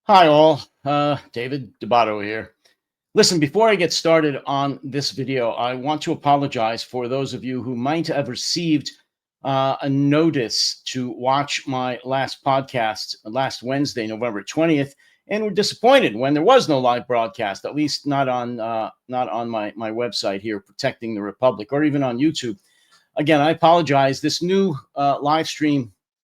Hi, all. David Debato here. Listen, before I get started on this video, I want to apologize for those of you who might have received a notice to watch my last podcast last Wednesday, November 20th, and were disappointed when there was no live broadcast, at least not on my website here, Protecting the Republic, or even on YouTube. Again, I apologize. This new live stream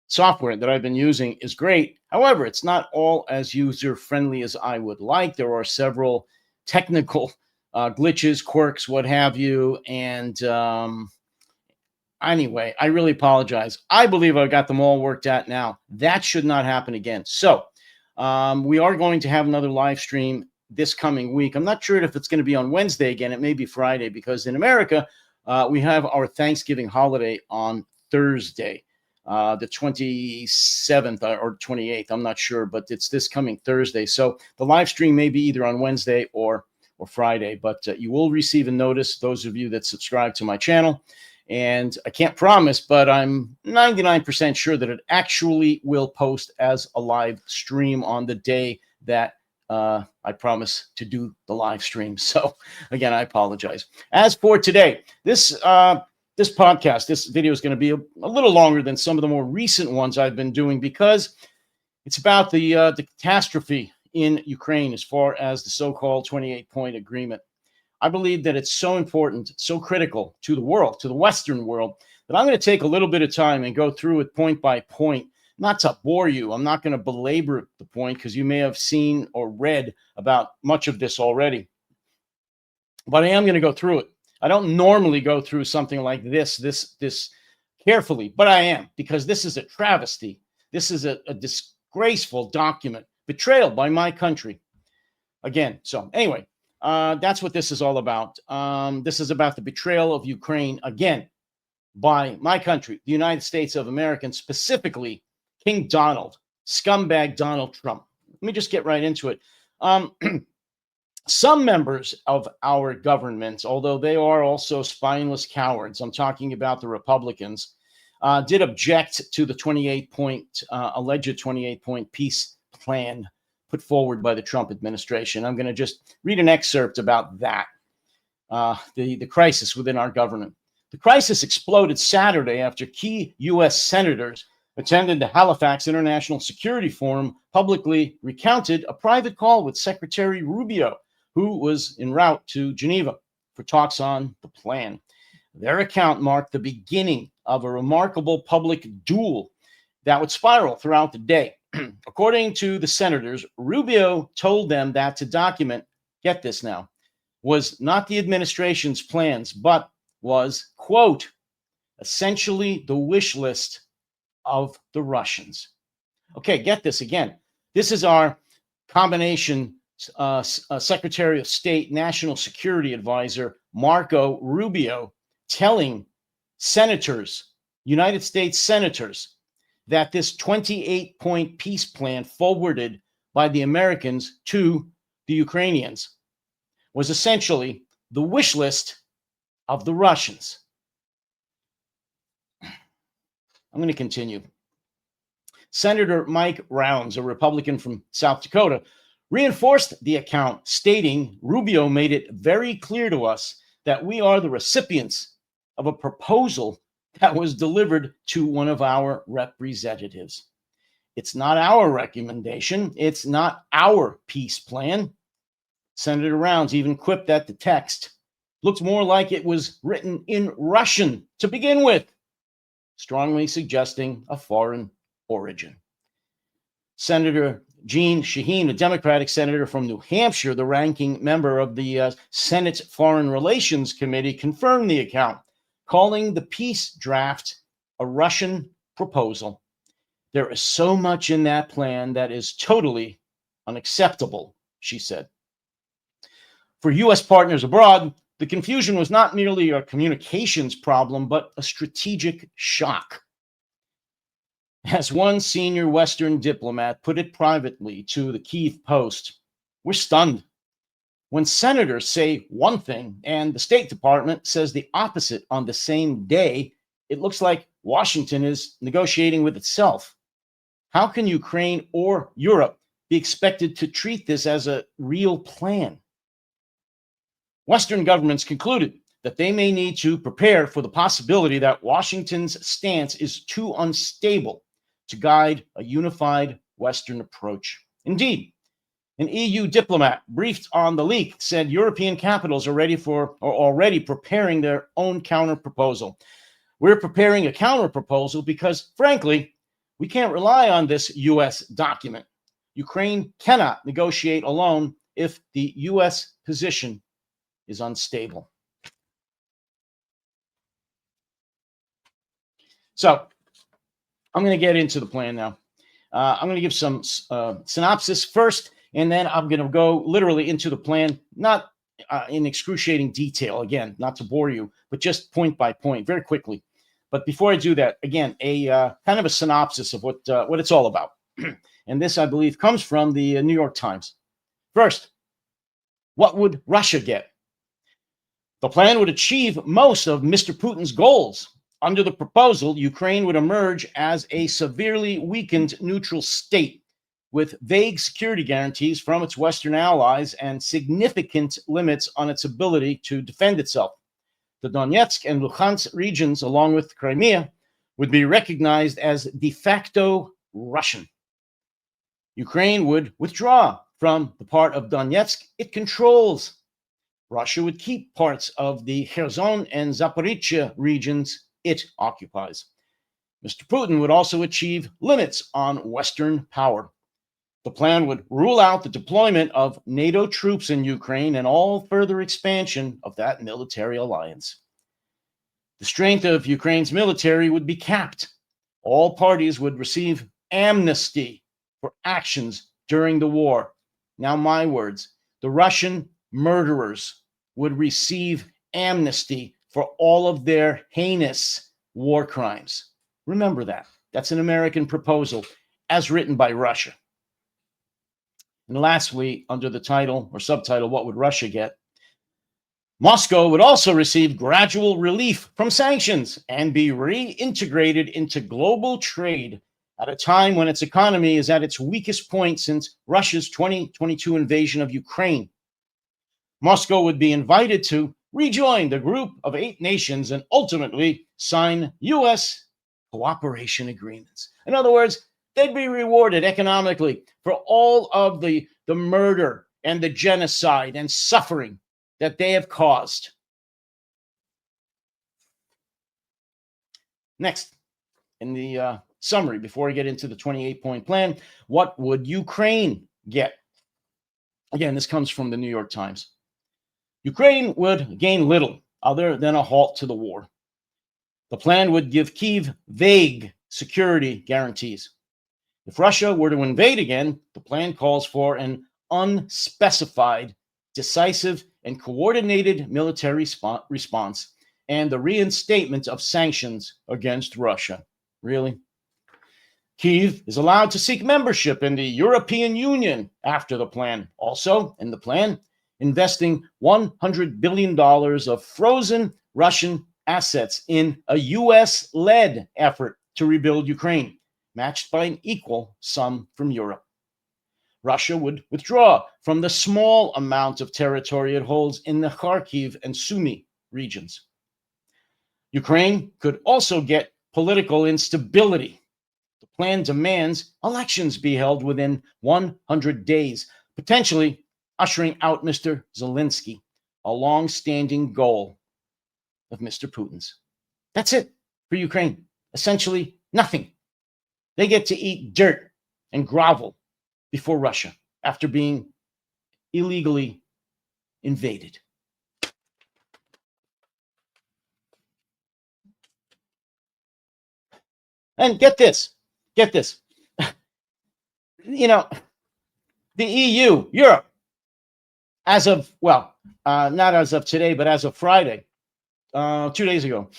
software that I've been using is great. However, it's not all as user friendly as I would like. There are several technical glitches, quirks, what have you. And anyway, I really apologize. I believe I've got them all worked out now. That should not happen again. So we are going to have another live stream this coming week. I'm not sure if it's going to be on Wednesday again. It may be Friday because in America, we have our Thanksgiving holiday on Thursday. The 27th or 28th, I'm not sure, but it's this coming Thursday. So the live stream may be either on Wednesday or Friday, but you will receive a notice, those of you that subscribe to my channel. And I can't promise, but I'm 99% sure that it actually will post as a live stream on the day that I promise to do the live stream. So again, I apologize. As for today, this podcast, this video is going to be a little longer than some of the more recent ones I've been doing because it's about the catastrophe in Ukraine as far as the so-called 28-point agreement. I believe that it's so important, so critical to the world, to the Western world, that I'm going to take a little bit of time and go through it point by point, not to bore you. I'm not going to belabor the point because you may have seen or read about much of this already. But I am going to go through it. I don't normally go through something like this carefully, but I am, because this is a travesty. This is a disgraceful document, betrayal by my country. Again, so anyway, that's what this is all about. This is about the betrayal of Ukraine, again, by my country, the United States of America, and specifically King Donald, scumbag Donald Trump. Let me just get right into it. Some members of our government, although they are also spineless cowards, I'm talking about the Republicans, did object to the alleged 28-point peace plan put forward by the Trump administration. I'm going to just read an excerpt about that, the crisis within our government. The crisis exploded Saturday after key U.S. senators attended the Halifax International Security Forum publicly recounted a private call with Secretary Rubio, who was en route to Geneva for talks on the plan. Their account marked the beginning of a remarkable public duel that would spiral throughout the day. According to the senators, Rubio told them that to document, get this now, was not the administration's plans, but was, quote, essentially the wish list of the Russians. Okay, get this again. This is our combination Secretary of State, National Security Advisor Marco Rubio telling senators, United States senators, that this 28-point peace plan forwarded by the Americans to the Ukrainians was essentially the wish list of the Russians. I'm going to continue. Senator Mike Rounds, a Republican from South Dakota, reinforced the account, stating Rubio made it very clear to us that we are the recipients of a proposal that was delivered to one of our representatives. It's not our recommendation. It's not our peace plan. Senator Rounds even quipped that the text looked more like it was written in Russian to begin with, strongly suggesting a foreign origin. Senator Jeanne Shaheen, a Democratic senator from New Hampshire, the ranking member of the Senate Foreign Relations Committee, confirmed the account, calling the peace draft a Russian proposal. There is so much in that plan that is totally unacceptable, she said. For U.S. partners abroad, the confusion was not merely a communications problem, but a strategic shock. As one senior Western diplomat put it privately to the Kyiv Post, we're stunned. When senators say one thing and the State Department says the opposite on the same day, it looks like Washington is negotiating with itself. How can Ukraine or Europe be expected to treat this as a real plan. Western governments concluded that they may need to prepare for the possibility that Washington's stance is too unstable to guide a unified Western approach. Indeed, an EU diplomat briefed on the leak said European capitals are already preparing their own counterproposal. We're preparing a counterproposal because, frankly, we can't rely on this U.S. document. Ukraine cannot negotiate alone if the U.S. position is unstable. So I'm going to get into the plan now. I'm going to give some synopsis first, and then I'm going to go literally into the plan, not in excruciating detail, again, not to bore you, but just point by point, very quickly. But before I do that, again, a kind of a synopsis of what it's all about. And this, I believe, comes from the New York Times. First, what would Russia get? The plan would achieve most of Mr. Putin's goals. Under the proposal, Ukraine would emerge as a severely weakened neutral state with vague security guarantees from its Western allies and significant limits on its ability to defend itself. The Donetsk and Luhansk regions, along with Crimea, would be recognized as de facto Russian. Ukraine would withdraw from the part of Donetsk it controls. Russia would keep parts of the Kherson and Zaporizhzhia regions it occupies. Mr. Putin would also achieve limits on Western power. The plan would rule out the deployment of NATO troops in Ukraine and all further expansion of that military alliance. The strength of Ukraine's military would be capped. All parties would receive amnesty for actions during the war. Now, my words, the Russian murderers would receive amnesty for all of their heinous war crimes. Remember that. That's an American proposal as written by Russia. And lastly, under the title or subtitle, what would Russia get? Moscow would also receive gradual relief from sanctions and be reintegrated into global trade at a time when its economy is at its weakest point since Russia's 2022 invasion of Ukraine. Moscow would be invited to rejoin the group of 8 nations and ultimately sign U.S. cooperation agreements. In other words, they'd be rewarded economically for all of the murder and the genocide and suffering that they have caused. Next, in the summary, before I get into the 28-point plan, what would Ukraine get? Again, this comes from the New York Times. Ukraine would gain little other than a halt to the war. The plan would give Kyiv vague security guarantees. If Russia were to invade again, the plan calls for an unspecified, decisive, and coordinated military response and the reinstatement of sanctions against Russia. Really? Kyiv is allowed to seek membership in the European Union after the plan. Also, in the plan, investing $100 billion of frozen Russian assets in a U.S.-led effort to rebuild Ukraine, matched by an equal sum from Europe. Russia would withdraw from the small amount of territory it holds in the Kharkiv and Sumy regions. Ukraine could also get political instability. The plan demands elections be held within 100 days, potentially ushering out Mr. Zelensky, a long-standing goal of Mr. Putin's. That's it for Ukraine. Essentially nothing. They get to eat dirt and grovel before Russia after being illegally invaded. And get this. You know, the EU, Europe, as of, not as of today, but as of Friday, 2 days ago,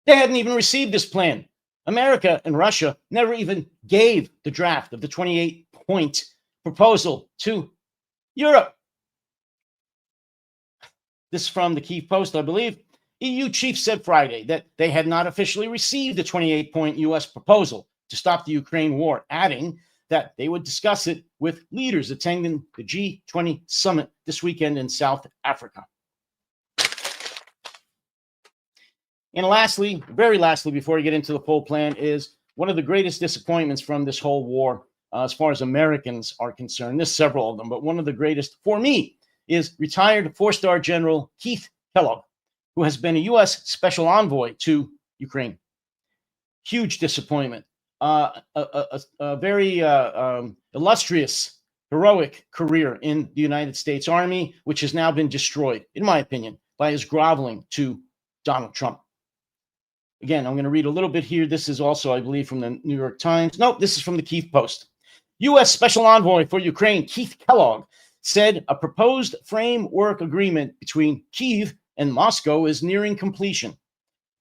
they hadn't even received this plan. America and Russia never even gave the draft of the 28-point proposal to Europe. This is from the Kyiv Post, I believe. EU chiefs said Friday that they had not officially received the 28-point U.S. proposal to stop the Ukraine war, adding that they would discuss it with leaders attending the G20 summit this weekend in South Africa. And lastly, very lastly, before we get into the full plan, is one of the greatest disappointments from this whole war, as far as Americans are concerned. There's several of them, but one of the greatest for me is retired four-star General Keith Kellogg, who has been a U.S. Special Envoy to Ukraine. Huge disappointment. A very illustrious, heroic career in the United States Army, which has now been destroyed, in my opinion, by his groveling to Donald Trump. Again, I'm going to read a little bit here. This is also, I believe, from the New York Times. Nope, this is from the Kyiv Post. U.S. Special Envoy for Ukraine, Keith Kellogg, said a proposed framework agreement between Kyiv and Moscow is nearing completion,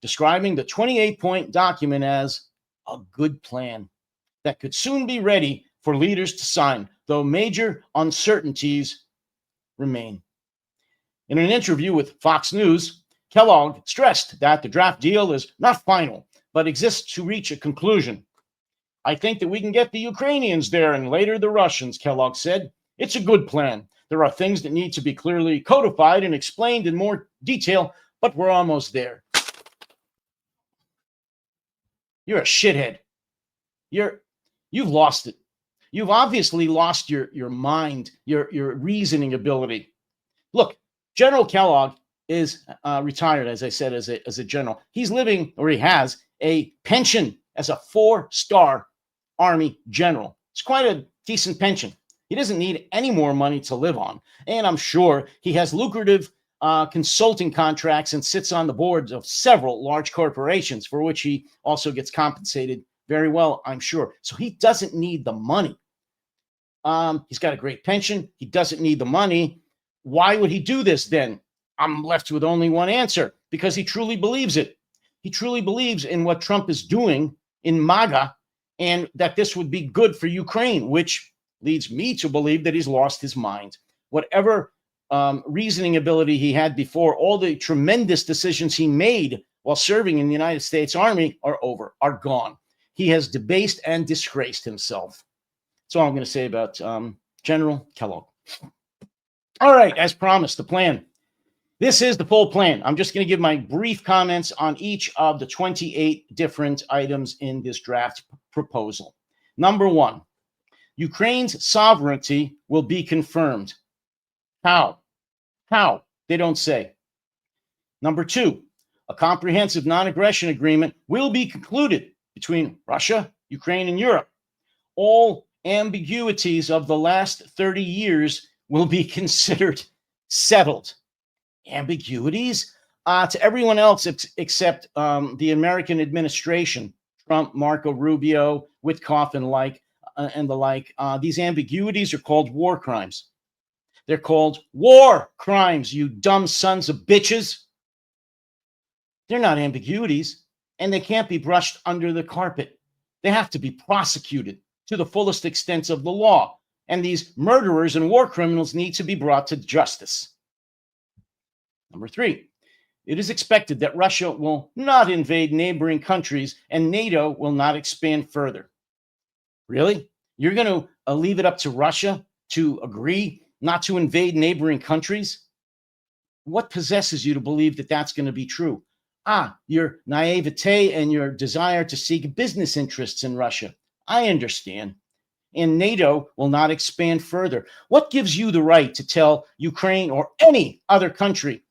describing the 28-point document as a good plan that could soon be ready for leaders to sign, though major uncertainties remain. In an interview with Fox News, Kellogg stressed that the draft deal is not final, but exists to reach a conclusion. I think that we can get the Ukrainians there and later the Russians, Kellogg said. It's a good plan. There are things that need to be clearly codified and explained in more detail, but we're almost there. You're a shithead. You've lost it. You've obviously lost your mind, your reasoning ability. Look, General Kellogg is retired, as I said, as a general. He's living, or he has, a pension as a four-star Army general. It's quite a decent pension. He doesn't need any more money to live on. And I'm sure he has lucrative consulting contracts and sits on the boards of several large corporations, for which he also gets compensated very well, I'm sure. So he doesn't need the money. He's got a great pension. He doesn't need the money. Why would he do this then? I'm left with only one answer, because he truly believes it. He truly believes in what Trump is doing in MAGA, and that this would be good for Ukraine, which leads me to believe that he's lost his mind. Whatever reasoning ability he had before, all the tremendous decisions he made while serving in the United States Army are over, are gone. He has debased and disgraced himself. That's all I'm going to say about General Kellogg. All right, as promised, the plan. This is the full plan. I'm just going to give my brief comments on each of the 28 different items in this draft proposal. Number one, Ukraine's sovereignty will be confirmed. How? How? They don't say. Number two, a comprehensive non-aggression agreement will be concluded between Russia, Ukraine, and Europe. All ambiguities of the last 30 years will be considered settled. Ambiguities? To everyone else except the American administration, Trump, Marco Rubio, Witkoff, and the like. These ambiguities are called war crimes. They're called war crimes, you dumb sons of bitches. They're not ambiguities, and they can't be brushed under the carpet. They have to be prosecuted to the fullest extent of the law, and these murderers and war criminals need to be brought to justice. Number three, it is expected that Russia will not invade neighboring countries and NATO will not expand further. Really? You're going to leave it up to Russia to agree not to invade neighboring countries? What possesses you to believe that that's going to be true? Your naivete and your desire to seek business interests in Russia. I understand. And NATO will not expand further. What gives you the right to tell Ukraine or any other country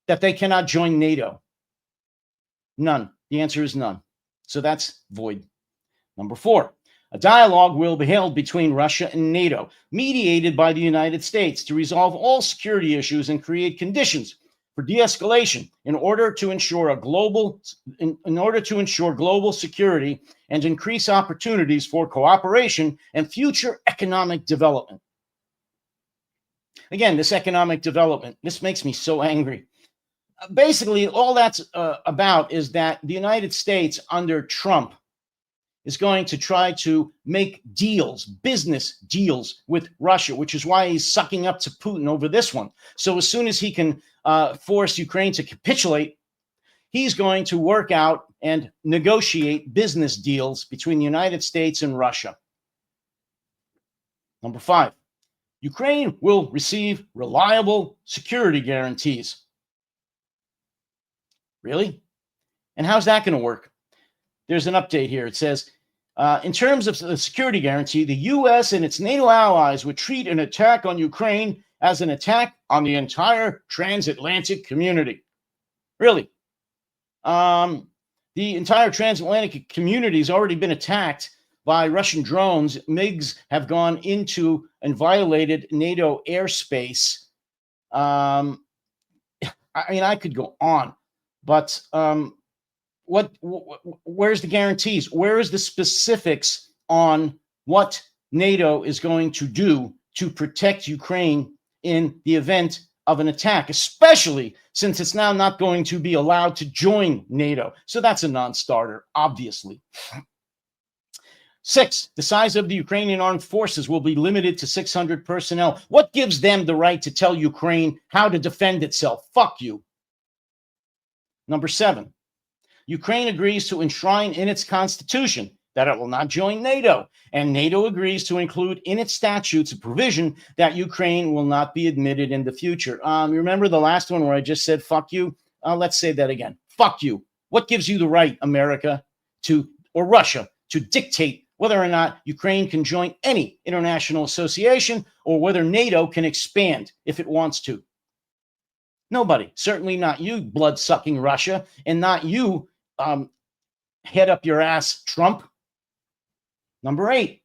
that they cannot join NATO? None. The answer is none. So that's void. Number four, a dialogue will be held between Russia and NATO, mediated by the United States, to resolve all security issues and create conditions for de-escalation in order to ensure global security and increase opportunities for cooperation and future economic development. Again, this economic development, this makes me so angry. Basically, all that's about is that the United States under Trump is going to try to make deals, business deals with Russia, which is why he's sucking up to Putin over this one. So as soon as he can force Ukraine to capitulate, he's going to work out and negotiate business deals between the United States and Russia. Number 5, Ukraine will receive reliable security guarantees. Really? And how's that going to work? There's an update here. It says, in terms of the security guarantee, the U.S. and its NATO allies would treat an attack on Ukraine as an attack on the entire transatlantic community. Really? The entire transatlantic community has already been attacked by Russian drones. MiGs have gone into and violated NATO airspace. I mean, I could go on, but where's the guarantees? Where is the specifics on what NATO is going to do to protect Ukraine in the event of an attack, especially since it's now not going to be allowed to join NATO? So that's a non-starter, obviously. 6, the size of the Ukrainian armed forces will be limited to 600 personnel. What gives them the right to tell Ukraine how to defend itself? Fuck you. Number 7, Ukraine agrees to enshrine in its constitution that it will not join NATO, and NATO agrees to include in its statutes a provision that Ukraine will not be admitted in the future. You remember the last one where I just said, fuck you? Let's say that again. Fuck you. What gives you the right, America, or Russia, to dictate whether or not Ukraine can join any international association or whether NATO can expand if it wants to? Nobody. Certainly not you, blood-sucking Russia, and not you, head up your ass, Trump. Number 8,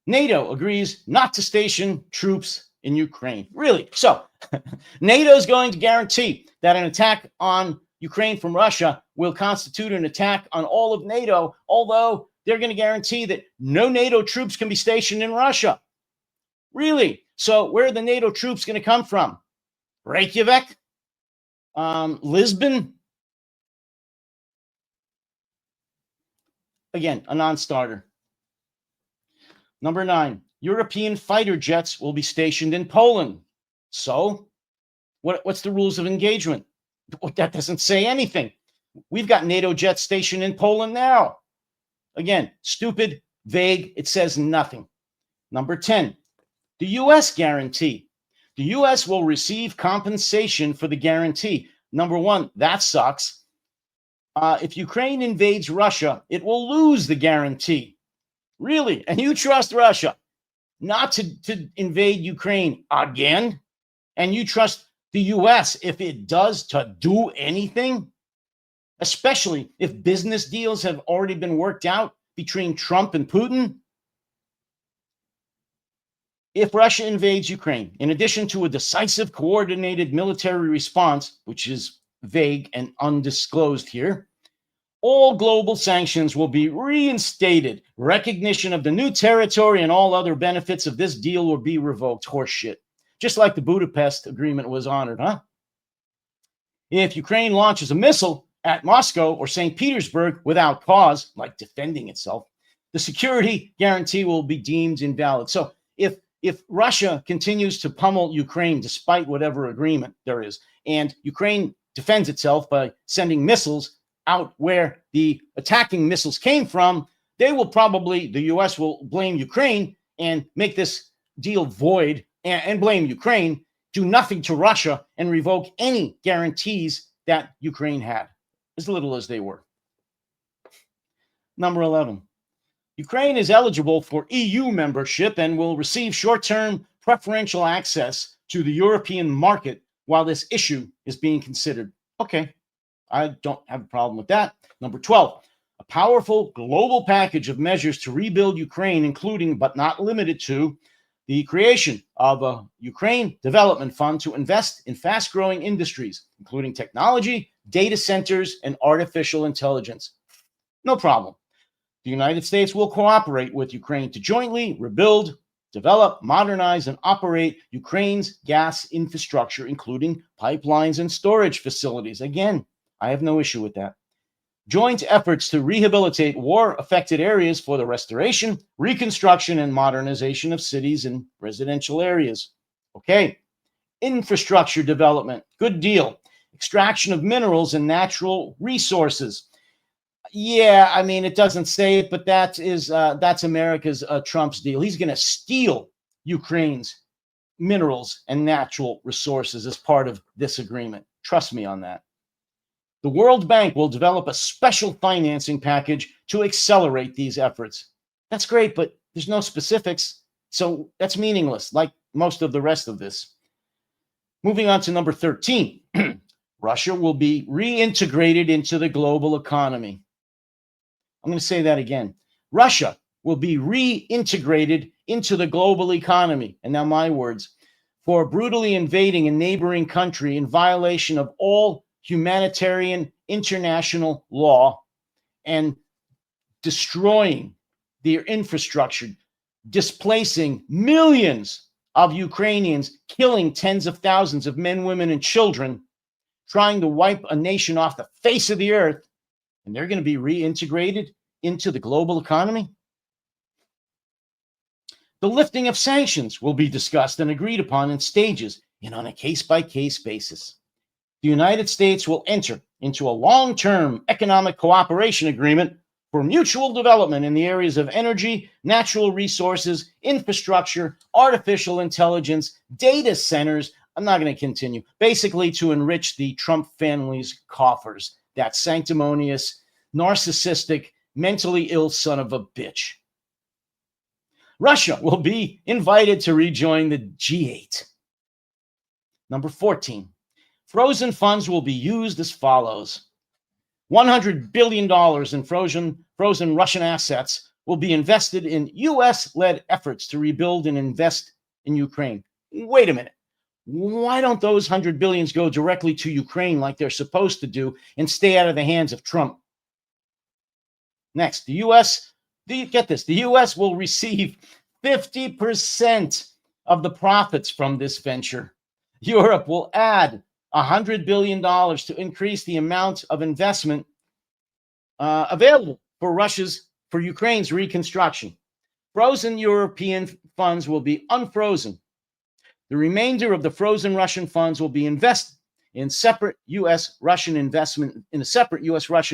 NATO agrees not to station troops in Ukraine. Really? So NATO is going to guarantee that an attack on Ukraine from Russia will constitute an attack on all of NATO, although they're going to guarantee that no NATO troops can be stationed in Russia. Really? So where are the NATO troops going to come from? Reykjavik? Lisbon? Again, a non-starter. Number 9, European fighter jets will be stationed in Poland. So, what's the rules of engagement? That doesn't say anything. We've got NATO jets stationed in Poland now. Again, stupid, vague, it says nothing. Number 10, the U.S. guarantee. The U.S. will receive compensation for the guarantee. Number 1, that sucks. If Ukraine invades Russia, it will lose the guarantee. Really? And you trust Russia not to invade Ukraine again? And you trust the U.S., if it does, to do anything? Especially if business deals have already been worked out between Trump and Putin? If Russia invades Ukraine, in addition to a decisive, coordinated military response, which is vague and undisclosed here, all global sanctions will be reinstated. Recognition of the new territory and all other benefits of this deal will be revoked. Horseshit. Just like the Budapest Agreement was honored, huh? If Ukraine launches a missile at Moscow or St. Petersburg without cause, like defending itself, the security guarantee will be deemed invalid. So if Russia continues to pummel Ukraine despite whatever agreement there is, and Ukraine defends itself by sending missiles out where the attacking missiles came from, the U.S. will blame Ukraine and make this deal void and blame Ukraine, do nothing to Russia, and revoke any guarantees that Ukraine had, as little as they were. Number 11. Ukraine is eligible for EU membership and will receive short-term preferential access to the European market while this issue is being considered. Okay, I don't have a problem with that. Number 12, a powerful global package of measures to rebuild Ukraine, including but not limited to the creation of a Ukraine Development Fund to invest in fast-growing industries, including technology, data centers, and artificial intelligence. No problem. The United States will cooperate with Ukraine to jointly rebuild, develop, modernize, and operate Ukraine's gas infrastructure, including pipelines and storage facilities. Again, I have no issue with that. Joint efforts to rehabilitate war-affected areas for the restoration, reconstruction, and modernization of cities and residential areas. Okay. Infrastructure development. Good deal. Extraction of minerals and natural resources. Yeah, I mean, it doesn't say it, but that's America's Trump's deal. He's going to steal Ukraine's minerals and natural resources as part of this agreement. Trust me on that. The World Bank will develop a special financing package to accelerate these efforts. That's great, but there's no specifics, so that's meaningless, like most of the rest of this. Moving on to number 13. Russia will be reintegrated into the global economy. I'm going to say that again. Russia will be reintegrated into the global economy. And now my words. For brutally invading a neighboring country in violation of all humanitarian international law and destroying their infrastructure, displacing millions of Ukrainians, killing tens of thousands of men, women, and children, trying to wipe a nation off the face of the earth, and they're going to be reintegrated into the global economy? The lifting of sanctions will be discussed and agreed upon in stages and on a case-by-case basis. The United States will enter into a long-term economic cooperation agreement for mutual development in the areas of energy, natural resources, infrastructure, artificial intelligence, data centers. I'm not going to continue. Basically, to enrich the Trump family's coffers, that sanctimonious, narcissistic, mentally ill son of a bitch. Russia will be invited to rejoin the G8. Number 14. Frozen funds will be used as follows. $100 billion in frozen Russian assets will be invested in U.S.-led efforts to rebuild and invest in Ukraine. Wait a minute. Why don't those $100 billion go directly to Ukraine like they're supposed to do and stay out of the hands of Trump? Next, the U.S., get this, the U.S. will receive 50% of the profits from this venture. Europe will add $100 billion to increase the amount of investment available for Ukraine's reconstruction. Frozen European funds will be unfrozen. The remainder of the frozen Russian funds will be invested in a separate U.S.-Russian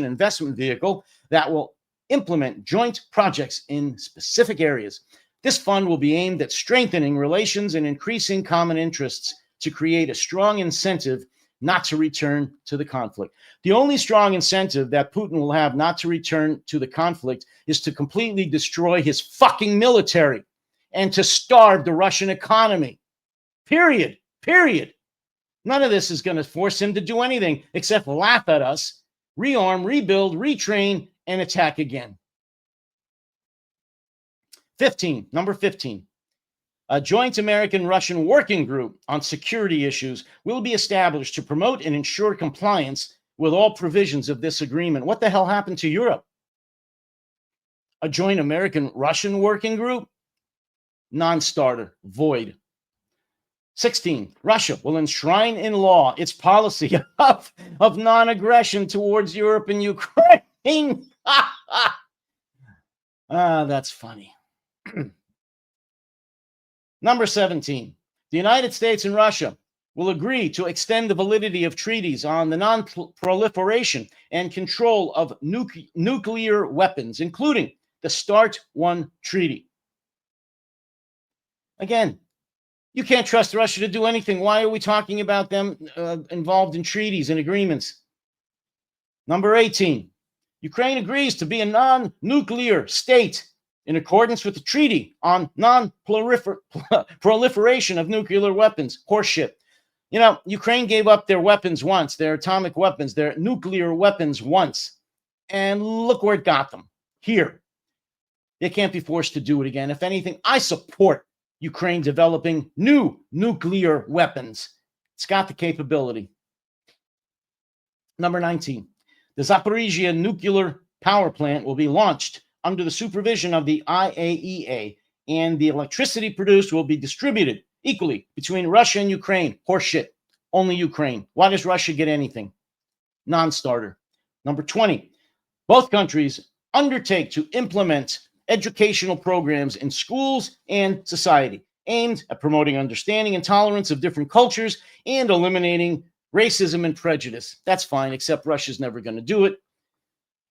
investment vehicle that will implement joint projects in specific areas. This fund will be aimed at strengthening relations and increasing common interests to create a strong incentive not to return to the conflict. The only strong incentive that Putin will have not to return to the conflict is to completely destroy his fucking military and to starve the Russian economy. Period. None of this is going to force him to do anything except laugh at us, rearm, rebuild, retrain, and attack again. Number 15. A joint American-Russian working group on security issues will be established to promote and ensure compliance with all provisions of this agreement. What the hell happened to Europe? A joint American-Russian working group? Non-starter, void. 16, Russia will enshrine in law its policy of non-aggression towards Europe and Ukraine. That's funny. Number 17, the United States and Russia will agree to extend the validity of treaties on the non-proliferation and control of nuclear weapons, including the START 1 treaty. Again, you can't trust Russia to do anything. Why are we talking about them involved in treaties and agreements? Number 18, Ukraine agrees to be a non-nuclear state in accordance with the treaty on non-proliferation of nuclear weapons. Horseshit. You know, Ukraine gave up their weapons once, their atomic weapons, their nuclear weapons once. And look where it got them. Here. They can't be forced to do it again. If anything, I support Ukraine developing new nuclear weapons. It's got the capability. Number 19, the Zaporizhia nuclear power plant will be launched under the supervision of the IAEA, and the electricity produced will be distributed equally between Russia and Ukraine. Horseshit. Only Ukraine. Why does Russia get anything? Non-starter. Number 20, both countries undertake to implement educational programs in schools and society aimed at promoting understanding and tolerance of different cultures and eliminating racism and prejudice. That's fine, except Russia's never going to do it.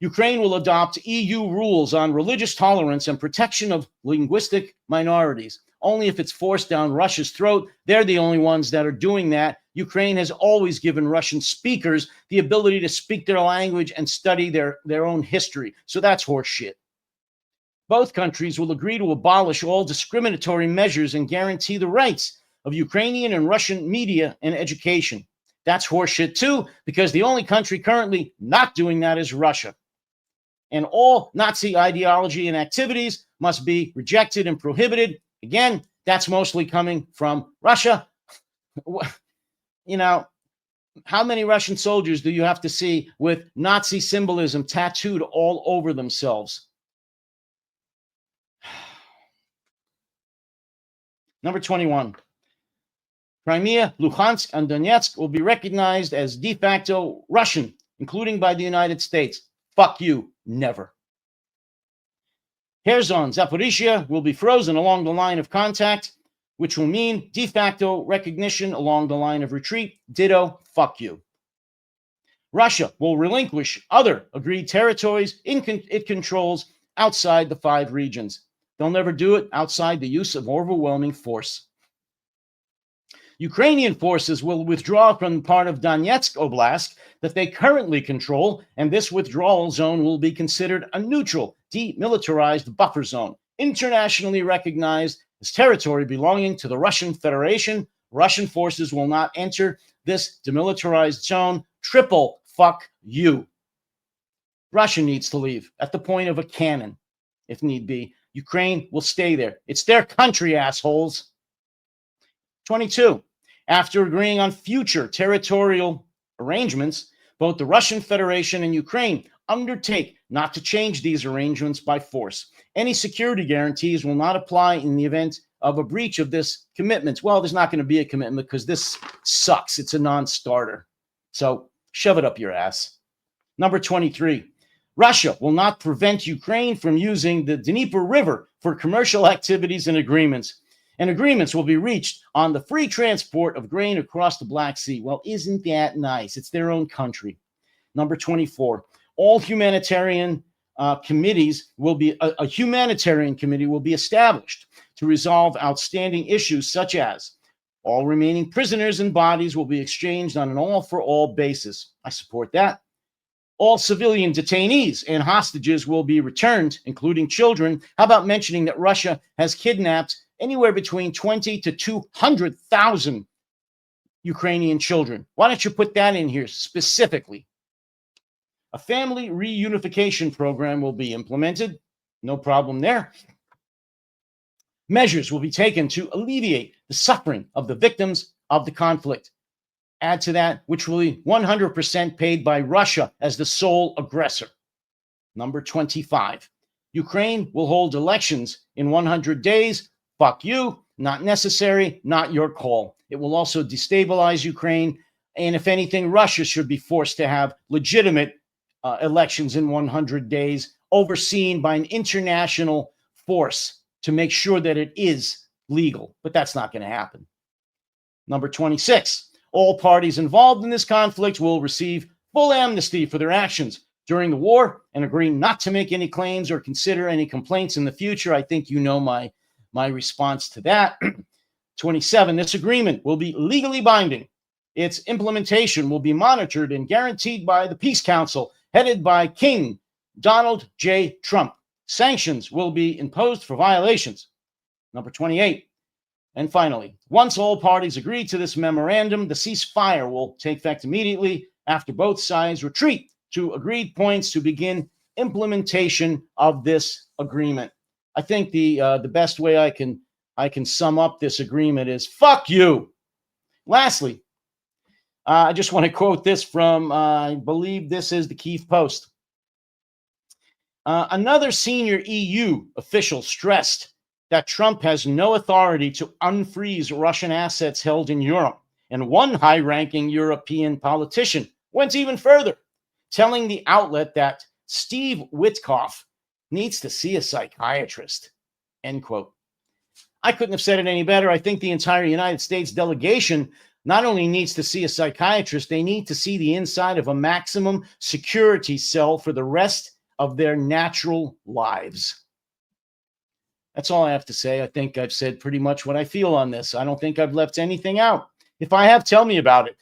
Ukraine will adopt EU rules on religious tolerance and protection of linguistic minorities. Only if it's forced down Russia's throat. They're the only ones that are doing that. Ukraine has always given Russian speakers the ability to speak their language and study their own history. So that's horseshit. Both countries will agree to abolish all discriminatory measures and guarantee the rights of Ukrainian and Russian media and education. That's horseshit too, because the only country currently not doing that is Russia. And all Nazi ideology and activities must be rejected and prohibited. Again, that's mostly coming from Russia. You know, how many Russian soldiers do you have to see with Nazi symbolism tattooed all over themselves? Number 21. Crimea, Luhansk, and Donetsk will be recognized as de facto Russian, including by the United States. Fuck you, never. Kherson, Zaporizhia will be frozen along the line of contact, which will mean de facto recognition along the line of retreat. Ditto, fuck you. Russia will relinquish other agreed territories it controls outside the 5 regions. They'll never do it outside the use of overwhelming force. Ukrainian forces will withdraw from part of Donetsk Oblast that they currently control, and this withdrawal zone will be considered a neutral, demilitarized buffer zone, internationally recognized as territory belonging to the Russian Federation. Russian forces will not enter this demilitarized zone. Triple fuck you. Russia needs to leave at the point of a cannon, if need be. Ukraine will stay there. It's their country, assholes. 22. After agreeing on future territorial arrangements, both the Russian Federation and Ukraine undertake not to change these arrangements by force. Any security guarantees will not apply in the event of a breach of this commitment. Well, there's not going to be a commitment because this sucks. It's a non-starter. So shove it up your ass. Number 23. Russia will not prevent Ukraine from using the Dnieper River for commercial activities and agreements. And agreements will be reached on the free transport of grain across the Black Sea. Well, isn't that nice? It's their own country. Number 24. All humanitarian committees will be, a humanitarian committee will be established to resolve outstanding issues such as all remaining prisoners and bodies will be exchanged on an all-for-all basis. I support that. All civilian detainees and hostages will be returned, including children. How about mentioning that Russia has kidnapped anywhere between 20 to 200,000 Ukrainian children? Why don't you put that in here specifically? A family reunification program will be implemented. No problem there. Measures will be taken to alleviate the suffering of the victims of the conflict. Add to that, which will be 100% paid by Russia as the sole aggressor. Number 25. Ukraine will hold elections in 100 days. Fuck you. Not necessary. Not your call. It will also destabilize Ukraine. And if anything, Russia should be forced to have legitimate elections in 100 days, overseen by an international force to make sure that it is legal. But that's not going to happen. Number 26. All parties involved in this conflict will receive full amnesty for their actions during the war and agree not to make any claims or consider any complaints in the future. I think you know my response to that. 27. This agreement will be legally binding. Its implementation will be monitored and guaranteed by the Peace Council, headed by King Donald J. Trump. Sanctions will be imposed for violations. Number 28. And finally, once all parties agree to this memorandum, the ceasefire will take effect immediately after both sides retreat to agreed points to begin implementation of this agreement. I think the best way I can sum up this agreement is fuck you. Lastly, I just want to quote this from, I believe this is the Kyiv Post. Another senior EU official stressed that Trump has no authority to unfreeze Russian assets held in Europe. And one high-ranking European politician went even further, telling the outlet that Steve Witkoff needs to see a psychiatrist, end quote. I couldn't have said it any better. I think the entire United States delegation not only needs to see a psychiatrist, they need to see the inside of a maximum security cell for the rest of their natural lives. That's all I have to say. I think I've said pretty much what I feel on this. I don't think I've left anything out. If I have, tell me about it.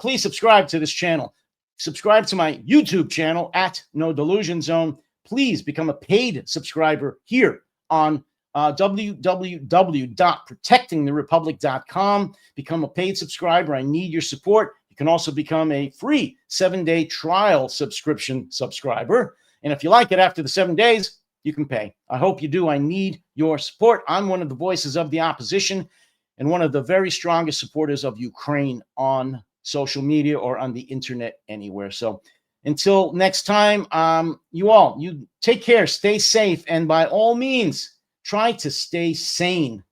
Please subscribe to this channel. Subscribe to my YouTube channel at No Delusion Zone. Please become a paid subscriber here on www.protectingtherepublic.com. Become a paid subscriber. I need your support. You can also become a free 7-day trial subscription subscriber. And if you like it after the 7 days, you can pay. I hope you do. I need your support. I'm one of the voices of the opposition and one of the very strongest supporters of Ukraine on social media or on the internet anywhere. So until next time, you take care, stay safe, and by all means, try to stay sane.